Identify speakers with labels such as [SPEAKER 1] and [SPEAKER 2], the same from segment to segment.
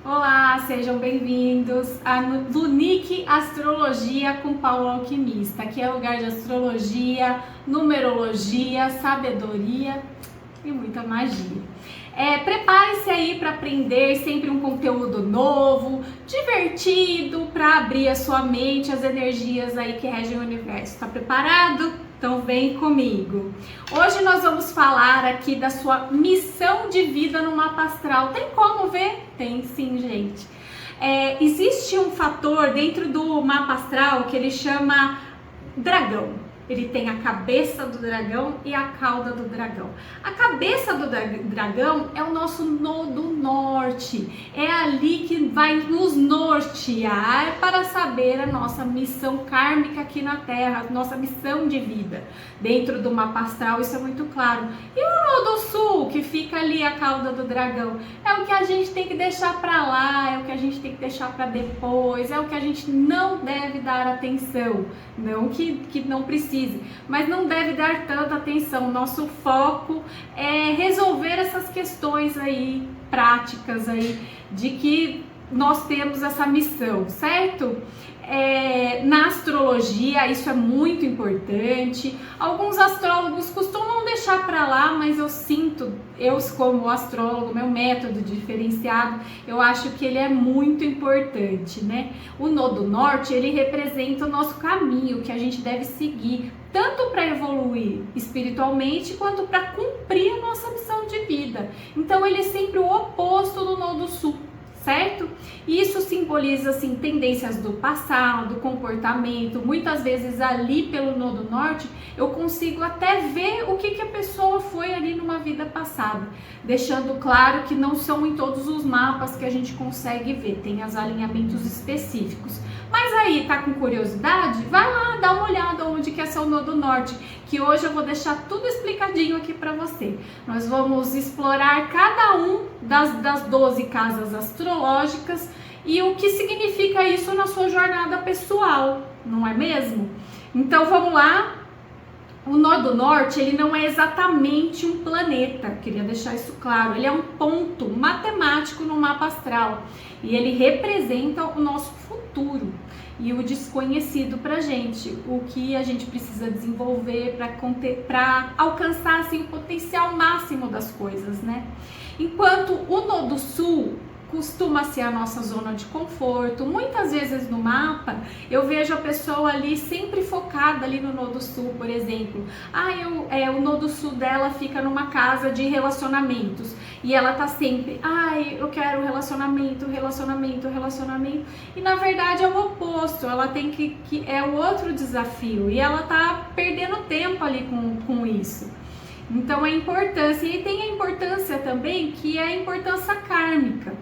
[SPEAKER 1] Olá, sejam bem-vindos a Lunique Astrologia com Paulo Alquimista. Aqui é lugar de astrologia, numerologia, sabedoria e muita magia. Prepare-se aí para aprender sempre um conteúdo novo, divertido, para abrir a sua mente, as energias aí que regem o universo. Está preparado? Então vem comigo. Hoje nós vamos falar aqui da sua missão de vida no mapa astral. Tem como ver? Tem sim, gente. Existe um fator dentro do mapa astral que ele chama dragão. Ele tem a cabeça do dragão e a cauda do dragão. A cabeça do dragão é o nosso nodo norte. É ali que vai nos nortear para saber a nossa missão kármica aqui na Terra, a nossa missão de vida. Dentro do mapa astral isso é muito claro. E o nodo sul, que fica ali a cauda do dragão, é o que a gente tem que deixar para lá, é o que a gente tem que deixar para depois, é o que a gente não deve dar atenção. Não que não precise, mas não deve dar tanta atenção. Nosso foco é resolver essas questões aí práticas aí de que nós temos essa missão, certo? Na astrologia isso é muito importante. Alguns astrólogos costumam deixar para lá, mas eu sinto, eu como astrólogo, meu método diferenciado, eu acho que ele é muito importante, né? O nodo norte, ele representa o nosso caminho que a gente deve seguir, tanto para evoluir espiritualmente quanto para cumprir a nossa missão de vida. Então ele é sempre o oposto do nodo sul, certo? Isso simboliza assim tendências do passado, comportamento. Muitas vezes ali pelo nodo norte eu consigo até ver o que a pessoa foi ali numa vida passada, deixando claro que não são em todos os mapas que a gente consegue ver, tem os alinhamentos específicos. Mas aí, tá com curiosidade? Vai lá, dá uma olhada onde que é seu nodo norte, que hoje eu vou deixar tudo explicadinho aqui para você. Nós vamos explorar cada um das 12 casas astrológicas e o que significa isso na sua jornada pessoal, não é mesmo? Então vamos lá. O nodo norte, ele não é exatamente um planeta, queria deixar isso claro, ele é um ponto matemático no mapa astral e ele representa o nosso futuro e o desconhecido pra gente, o que a gente precisa desenvolver para alcançar assim, o potencial máximo das coisas, né? Enquanto o nodo sul costuma ser a nossa zona de conforto. Muitas vezes no mapa eu vejo a pessoa ali sempre focada ali no nodo sul, por exemplo. O nodo sul dela fica numa casa de relacionamentos e ela tá sempre, eu quero relacionamento. E na verdade é o oposto, ela tem que é o outro desafio e ela tá perdendo tempo ali com isso. Então a importância, e tem a importância também que é a importância kármica.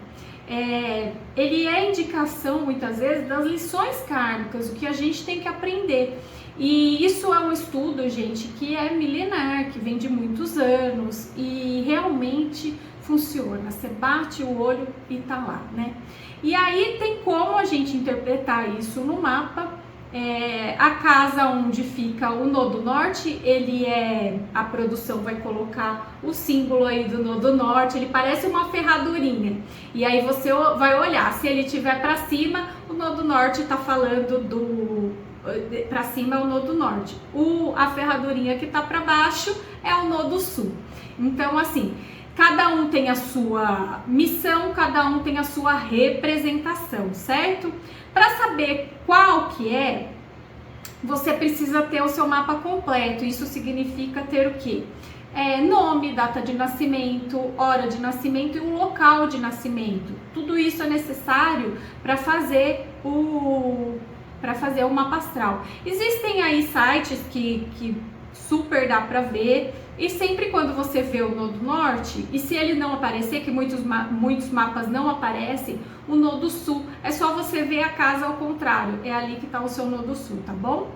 [SPEAKER 1] Ele é indicação muitas vezes das lições kármicas, o que a gente tem que aprender. E isso é um estudo, gente, que é milenar, que vem de muitos anos e realmente funciona. Você bate o olho e tá lá, né? E aí tem como a gente interpretar isso no mapa. A casa onde fica o nodo norte, a produção vai colocar o símbolo aí do nodo norte, ele parece uma ferradurinha, e aí você vai olhar, se ele estiver para cima, o nodo norte está falando para cima é o nodo norte, a ferradurinha que está para baixo é o nodo sul. Então assim, cada um tem a sua missão, cada um tem a sua representação, certo? Para saber qual que é, você precisa ter o seu mapa completo. Isso significa ter o quê? Nome, data de nascimento, hora de nascimento e um local de nascimento. Tudo isso é necessário para fazer o mapa astral. Existem aí sites que super dá para ver, e sempre quando você vê o nodo norte, e se ele não aparecer, que muitos mapas não aparecem, o nodo sul, é só você ver a casa ao contrário, é ali que está o seu nodo sul, tá bom?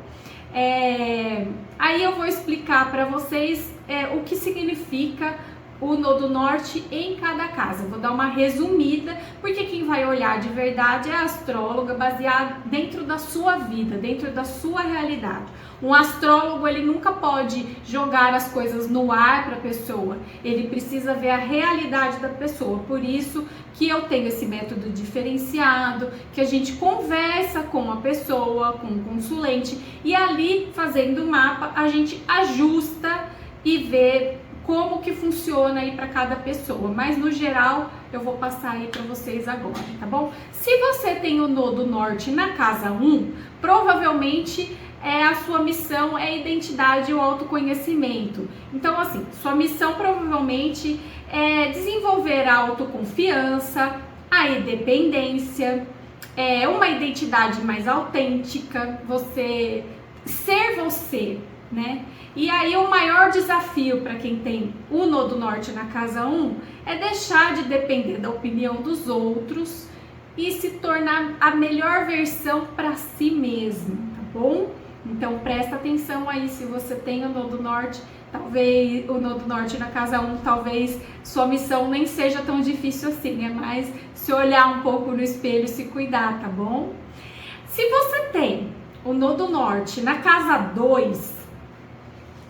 [SPEAKER 1] Aí eu vou explicar para vocês o que significa o nodo norte em cada casa. Vou dar uma resumida, porque quem vai olhar de verdade é a astróloga, baseada dentro da sua vida, dentro da sua realidade. Um astrólogo, ele nunca pode jogar as coisas no ar para a pessoa, ele precisa ver a realidade da pessoa. Por isso que eu tenho esse método diferenciado, que a gente conversa com a pessoa, com o consulente, e ali, fazendo o mapa, a gente ajusta e vê como que funciona aí para cada pessoa, mas no geral eu vou passar aí para vocês agora, tá bom? Se você tem o nodo norte na casa 1, provavelmente a sua missão é a identidade e o autoconhecimento. Então, assim, sua missão provavelmente é desenvolver a autoconfiança, a independência, uma identidade mais autêntica, você ser você, né? E aí o maior desafio para quem tem o nodo norte na casa 1 é deixar de depender da opinião dos outros e se tornar a melhor versão para si mesmo, tá bom? Então presta atenção aí, se você tem o nodo norte, talvez o nodo norte na casa 1, talvez sua missão nem seja tão difícil assim, é mais se olhar um pouco no espelho e se cuidar, tá bom? Se você tem o nodo norte na casa 2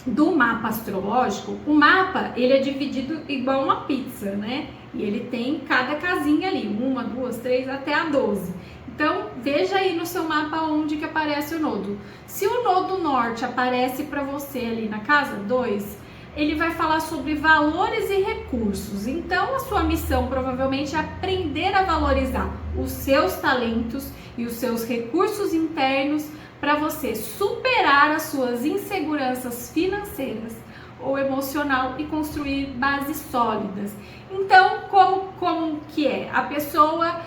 [SPEAKER 1] do mapa astrológico, o mapa ele é dividido igual uma pizza, né? E ele tem cada casinha ali, 1, 2, 3 até a 12. Então veja aí no seu mapa onde que aparece o nodo. Se o nodo norte aparece para você ali na casa 2, ele vai falar sobre valores e recursos. Então a sua missão provavelmente é aprender a valorizar os seus talentos e os seus recursos internos para você superar as suas inseguranças financeiras ou emocional e construir bases sólidas. Então, como que é? A pessoa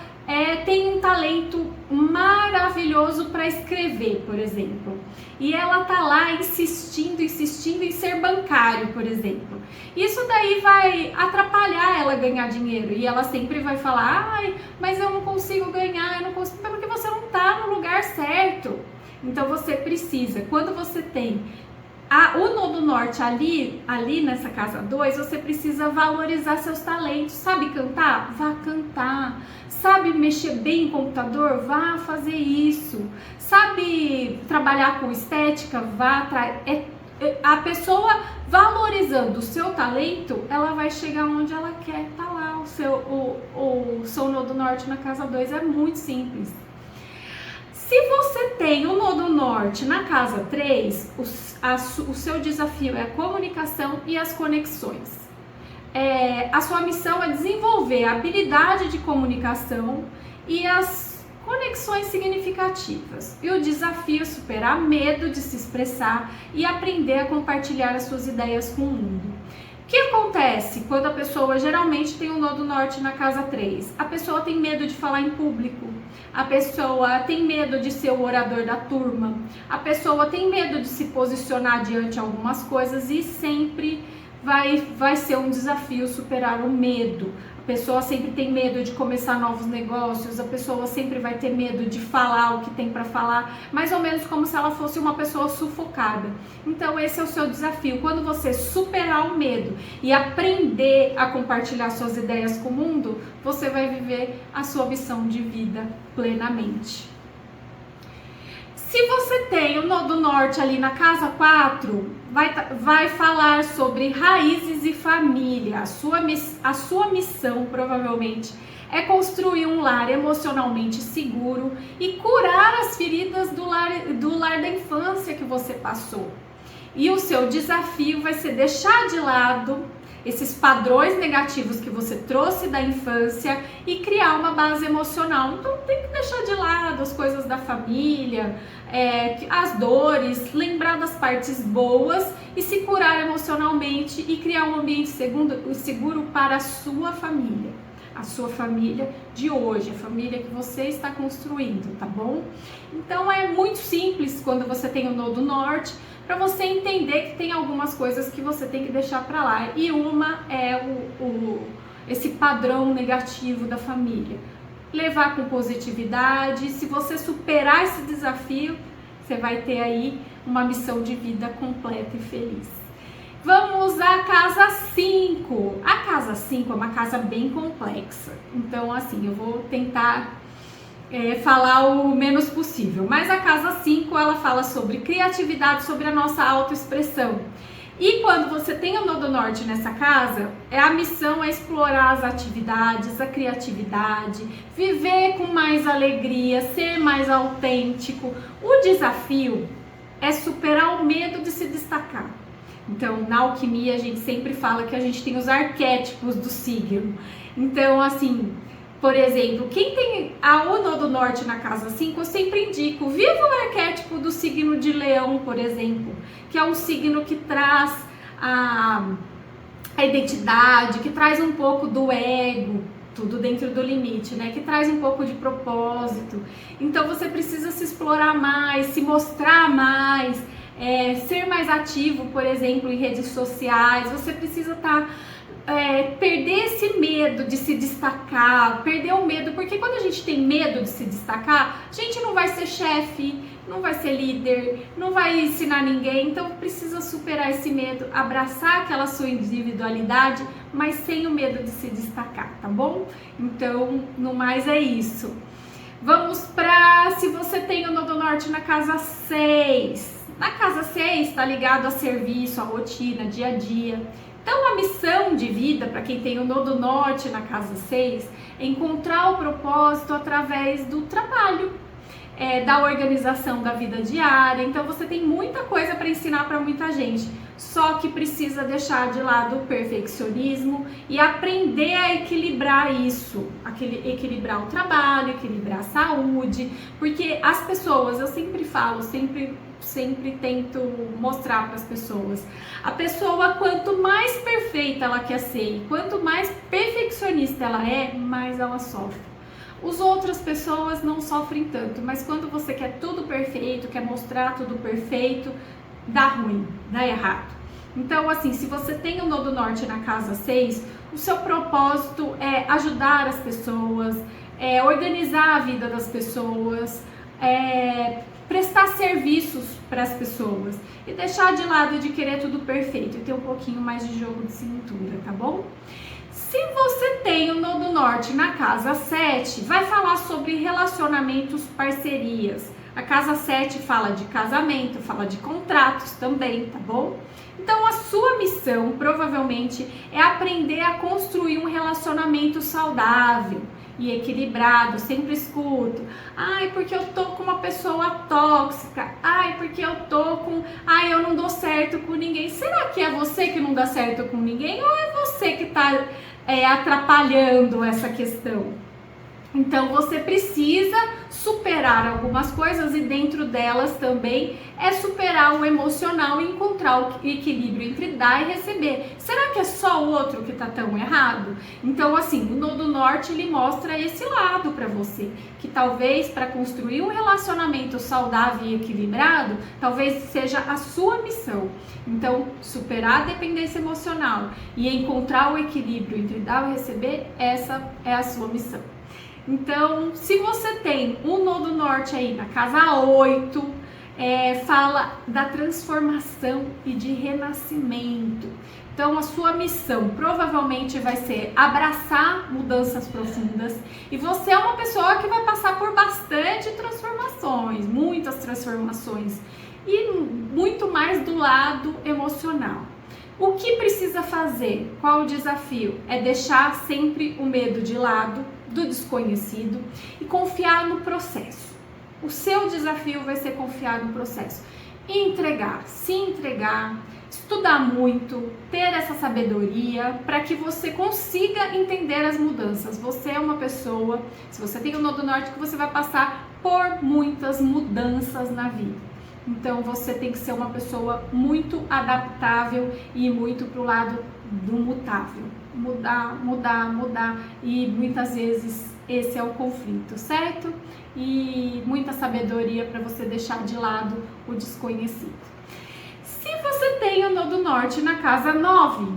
[SPEAKER 1] tem um talento maravilhoso para escrever, por exemplo, e ela tá lá insistindo em ser bancário, por exemplo. Isso daí vai atrapalhar ela ganhar dinheiro e ela sempre vai falar: ai, mas eu não consigo ganhar, eu não consigo, porque você não tá no lugar certo. Então você precisa, quando você tem o nodo norte ali nessa casa 2, você precisa valorizar seus talentos. Sabe cantar? Vá cantar. Sabe mexer bem em computador? Vá fazer isso. Sabe trabalhar com estética? Vá atrás. A pessoa valorizando o seu talento, ela vai chegar onde ela quer. Tá lá o seu nodo norte na casa 2, é muito simples. Se você tem o nodo norte na casa 3, o seu desafio é a comunicação e as conexões. A sua missão é desenvolver a habilidade de comunicação e as conexões significativas. E o desafio é superar medo de se expressar e aprender a compartilhar as suas ideias com o mundo. O que acontece quando a pessoa geralmente tem o nodo norte na casa 3? A pessoa tem medo de falar em público, a pessoa tem medo de ser o orador da turma, a pessoa tem medo de se posicionar diante de algumas coisas e sempre vai ser um desafio superar o medo. A pessoa sempre tem medo de começar novos negócios, a pessoa sempre vai ter medo de falar o que tem para falar, mais ou menos como se ela fosse uma pessoa sufocada. Então esse é o seu desafio. Quando você superar o medo e aprender a compartilhar suas ideias com o mundo, você vai viver a sua missão de vida plenamente. Se você tem o nodo norte ali na casa 4, vai falar sobre raízes e família. A sua missão, provavelmente, é construir um lar emocionalmente seguro e curar as feridas do lar da infância que você passou. E o seu desafio vai ser deixar de lado esses padrões negativos que você trouxe da infância e criar uma base emocional. Então tem que deixar de lado as coisas da família, as dores, lembrar das partes boas e se curar emocionalmente e criar um ambiente seguro para a sua família de hoje, a família que você está construindo, tá bom? Então é muito simples quando você tem o nodo norte, para você entender que tem algumas coisas que você tem que deixar para lá, e uma é esse padrão negativo da família. Levar com positividade. Se você superar esse desafio, você vai ter aí uma missão de vida completa e feliz. Vamos à casa 5. A casa 5 é uma casa bem complexa. Então, assim, eu vou tentar falar o menos possível. Mas a casa 5, ela fala sobre criatividade, sobre a nossa autoexpressão. E quando você tem o Nodo Norte nessa casa, a missão é explorar as atividades, a criatividade, viver com mais alegria, ser mais autêntico. O desafio é superar o medo de se destacar. Então, na alquimia, a gente sempre fala que a gente tem os arquétipos do signo. Então, assim, por exemplo, quem tem o Nodo Norte na casa 5, eu sempre indico, viva o arquétipo do signo de Leão, por exemplo, que é um signo que traz a identidade, que traz um pouco do ego, tudo dentro do limite, né? Que traz um pouco de propósito. Então, você precisa se explorar mais, se mostrar mais, ser mais ativo, por exemplo, em redes sociais. Você precisa perder esse medo de se destacar, perder o medo, porque quando a gente tem medo de se destacar, a gente não vai ser chefe, não vai ser líder, não vai ensinar ninguém. Então precisa superar esse medo, abraçar aquela sua individualidade, mas sem o medo de se destacar, tá bom? Então, no mais é isso. Vamos para, se você tem o Nodo Norte na casa 6. Na casa 6 está ligado a serviço, a rotina, dia a dia. Então, a missão de vida, para quem tem o Nodo Norte na casa 6, é encontrar o propósito através do trabalho, da organização da vida diária. Então, você tem muita coisa para ensinar para muita gente, só que precisa deixar de lado o perfeccionismo e aprender a equilibrar isso, equilibrar o trabalho, equilibrar a saúde, porque as pessoas, eu sempre falo, sempre tento mostrar para as pessoas, a pessoa, quanto mais perfeita ela quer ser e quanto mais perfeccionista ela é, mais ela sofre. As outras pessoas não sofrem tanto, mas quando você quer tudo perfeito, quer mostrar tudo perfeito, dá ruim, dá errado. Então, assim, se você tem o Nodo Norte na casa 6, o seu propósito é ajudar as pessoas, organizar a vida das pessoas, prestar serviços para as pessoas e deixar de lado de querer tudo perfeito e ter um pouquinho mais de jogo de cintura, tá bom? Se você tem o Nodo Norte na casa 7, vai falar sobre relacionamentos, parcerias. A casa 7 fala de casamento, fala de contratos também, tá bom? Então, a sua missão, provavelmente, é aprender a construir um relacionamento saudável e equilibrado. Sempre escuto: ai, porque eu tô com uma pessoa tóxica, ai, porque eu tô com, ai, eu não dou certo com ninguém. Será que é você que não dá certo com ninguém ou é você que tá atrapalhando essa questão? Então, você precisa superar algumas coisas e dentro delas também é superar o emocional e encontrar o equilíbrio entre dar e receber. Será que é só o outro que tá tão errado? Então, assim, o Nodo Norte, ele mostra esse lado para você, que talvez para construir um relacionamento saudável e equilibrado, talvez seja a sua missão. Então, superar a dependência emocional e encontrar o equilíbrio entre dar e receber, essa é a sua missão. Então, se você tem um Nodo Norte aí na casa 8, fala da transformação e de renascimento. Então, a sua missão provavelmente vai ser abraçar mudanças profundas e você é uma pessoa que vai passar por bastante transformações, muitas transformações e muito mais do lado emocional. O que precisa fazer? Qual o desafio? É deixar sempre o medo de lado, do desconhecido, e confiar no processo. O seu desafio vai ser confiar no processo. Se entregar, estudar muito, ter essa sabedoria para que você consiga entender as mudanças. Você é uma pessoa, se você tem o Nodo Norte, que você vai passar por muitas mudanças na vida. Então, você tem que ser uma pessoa muito adaptável e muito pro lado do mutável. Mudar. E muitas vezes esse é o conflito, certo? E muita sabedoria para você deixar de lado o desconhecido. Se você tem o Nodo Norte na casa 9,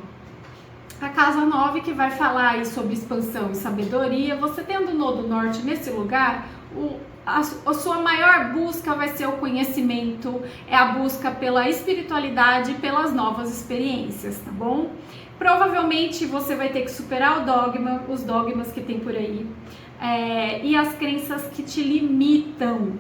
[SPEAKER 1] A casa 9 que vai falar aí sobre expansão e sabedoria. Você tendo o nodo norte nesse lugar, a sua maior busca vai ser o conhecimento, é a busca pela espiritualidade e pelas novas experiências, tá bom? Provavelmente você vai ter que superar os dogmas que tem por aí, e as crenças que te limitam,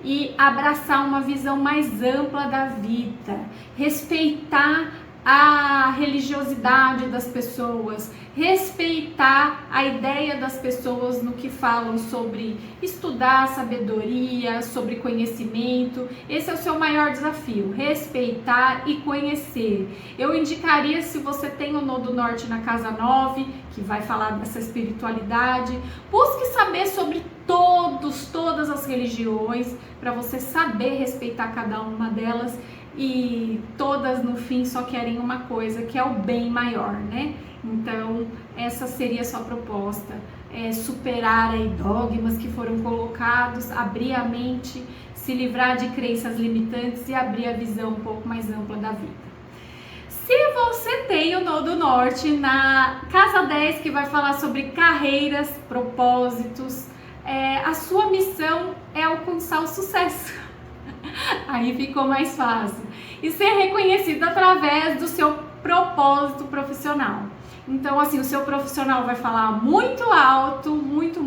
[SPEAKER 1] e abraçar uma visão mais ampla da vida, respeitar a religiosidade das pessoas, respeitar a ideia das pessoas no que falam sobre estudar sabedoria, sobre conhecimento. Esse é o seu maior desafio, respeitar e conhecer. Eu indicaria, se você tem o nodo norte na casa 9, que vai falar dessa espiritualidade, busque saber sobre todas as religiões, para você saber respeitar cada uma delas, e todas no fim só querem uma coisa, que é o bem maior, né? Então essa seria a sua proposta, superar aí dogmas que foram colocados, abrir a mente, se livrar de crenças limitantes e abrir a visão um pouco mais ampla da vida. Se você tem o nodo norte na casa 10, que vai falar sobre carreiras, propósitos, a sua missão é alcançar o sucesso. Aí ficou mais fácil. E ser reconhecido através do seu propósito profissional. Então, assim, o seu profissional vai falar muito alto, muito,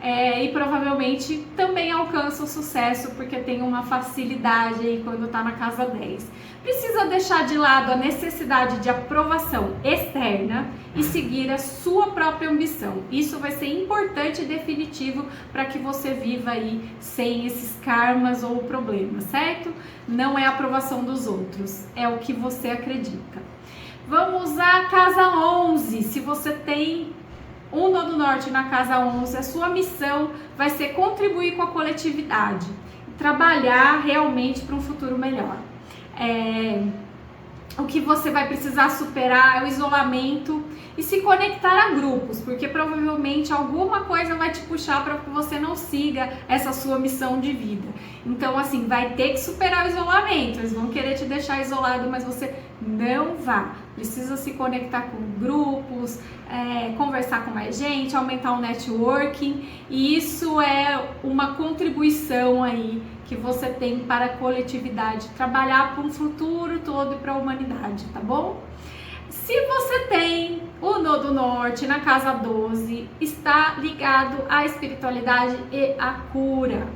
[SPEAKER 1] e provavelmente também alcança o sucesso, porque tem uma facilidade aí quando tá na casa 10. Precisa deixar de lado a necessidade de aprovação externa e seguir a sua própria ambição. Isso vai ser importante e definitivo para que você viva aí sem esses karmas ou problemas, certo? Não é a aprovação dos outros, é o que você acredita. Vamos à casa 11. Se você tem um nodo norte na casa 11, a sua missão vai ser contribuir com a coletividade, trabalhar realmente para um futuro melhor. O que você vai precisar superar é o isolamento e se conectar a grupos, porque provavelmente alguma coisa vai te puxar para que você não siga essa sua missão de vida. Então, assim, vai ter que superar o isolamento. Eles vão querer te deixar isolado, mas você não vá. Precisa se conectar com grupos, conversar com mais gente, aumentar o networking, e isso é uma contribuição aí que você tem para a coletividade, trabalhar para um futuro todo e para a humanidade, tá bom? Se você tem o nodo norte na casa 12, está ligado à espiritualidade e à cura.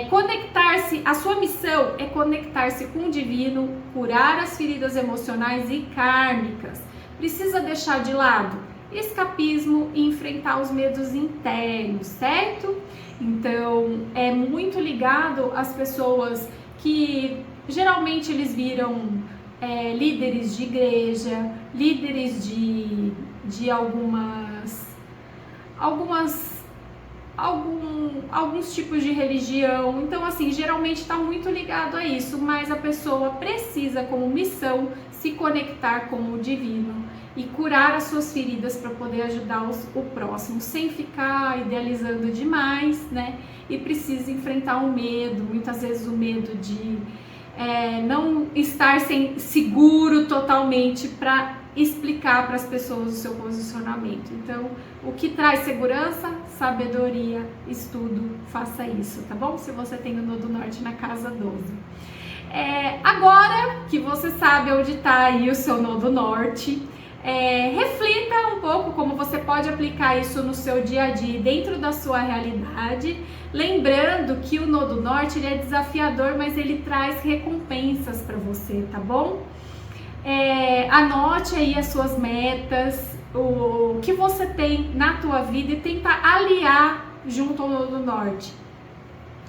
[SPEAKER 1] Conectar-se, a sua missão é conectar-se com o divino, curar as feridas emocionais e kármicas. Precisa deixar de lado escapismo e enfrentar os medos internos, certo? Então, é muito ligado às pessoas que geralmente eles viram líderes de igreja, líderes de alguns tipos de religião. Então, assim, geralmente está muito ligado a isso, mas a pessoa precisa, como missão, se conectar com o divino e curar as suas feridas para poder ajudar o próximo, sem ficar idealizando demais, né? E precisa enfrentar o medo, muitas vezes o medo de não estar seguro totalmente para explicar para as pessoas o seu posicionamento. Então, o que traz segurança? Sabedoria, estudo, faça isso, tá bom? Se você tem o nodo norte na casa 12. Agora que você sabe onde está aí o seu nodo norte, reflita um pouco como você pode aplicar isso no seu dia a dia, dentro da sua realidade, lembrando que o nodo norte ele é desafiador, mas ele traz recompensas para você, tá bom? Anote aí as suas metas, o que você tem na tua vida, e tenta aliar junto ao nodo norte.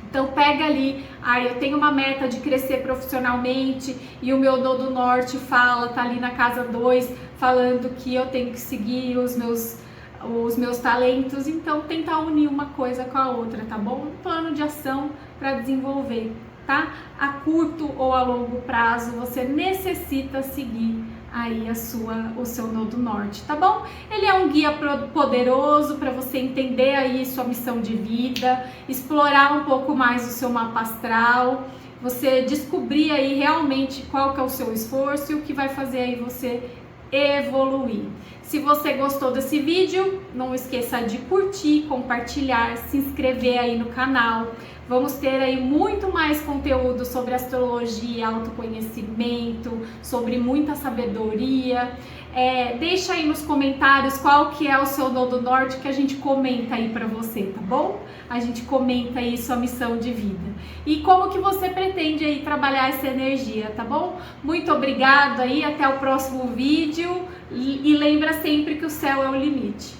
[SPEAKER 1] Então pega ali, eu tenho uma meta de crescer profissionalmente e o meu nodo norte tá ali na casa 2, falando que eu tenho que seguir os meus talentos. Então tentar unir uma coisa com a outra, tá bom? Um plano de ação para desenvolver, tá? A curto ou a longo prazo você necessita seguir aí o seu nodo norte, tá bom? Ele é um guia poderoso para você entender aí sua missão de vida, explorar um pouco mais o seu mapa astral, você descobrir aí realmente qual que é o seu esforço e o que vai fazer aí você evoluir. Se você gostou desse vídeo, não esqueça de curtir, compartilhar, se inscrever aí no canal. Vamos ter aí muito mais conteúdo sobre astrologia, autoconhecimento, sobre muita sabedoria. Deixa aí nos comentários qual que é o seu nodo norte, que a gente comenta aí pra você, tá bom? A gente comenta aí sua missão de vida. E como que você pretende aí trabalhar essa energia, tá bom? Muito obrigado aí, até o próximo vídeo. E lembra sempre que o céu é o limite.